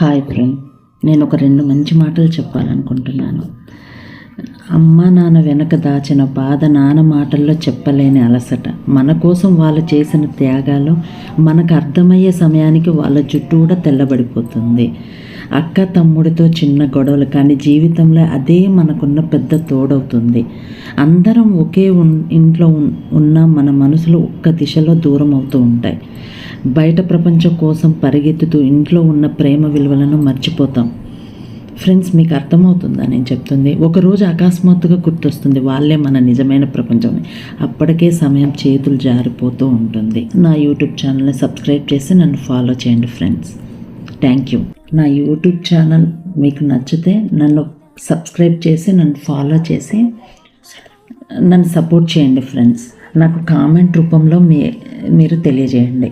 Hi friend, నేను ఒక 2 మంచి మాటలు చెప్పాలనుకుంటున్నాను. అమ్మ నాన్న వెనక దాచిన బాధ నాన్న మాటల్లో చెప్పలేని అలసట. మన కోసం వాళ్ళు చేసిన త్యాగాలు మనకు అర్థమయ్యే సమయానికి వాళ్ళ జుట్టు కూడా తెల్లబడిపోతుంది. అక్క తమ్ముడితో చిన్న గొడవలు కానీ జీవితంలో అదే మనకున్న పెద్ద తోడవుతుంది. అందరం ఒకే ఇంట్లో ఉన్న మన మనసులు ఒక్క దిశలో దూరం అవుతూ ఉంటాయి. బయట ప్రపంచం కోసం పరిగెత్తుతూ ఇంట్లో ఉన్న ప్రేమ విలువలను మర్చిపోతాం. ఫ్రెండ్స్, మీకు అర్థమవుతుందా నేను చెప్తుంది? ఒకరోజు అకస్మాత్తుగా గుర్తొస్తుంది వాళ్ళే మన నిజమైన ప్రపంచం. అప్పటికే సమయం చేతులు జారిపోతూ ఉంటుంది. నా యూట్యూబ్ ఛానల్ని సబ్స్క్రైబ్ చేసి నన్ను ఫాలో చేయండి ఫ్రెండ్స్. Thank you. నా యూట్యూబ్ ఛానల్ మీకు నచ్చితే నన్ను సబ్స్క్రైబ్ చేసి నన్ను ఫాలో చేసి నన్ను సపోర్ట్ చేయండి ఫ్రెండ్స్. నాకు కామెంట్ రూపంలో మీరు తెలియజేయండి.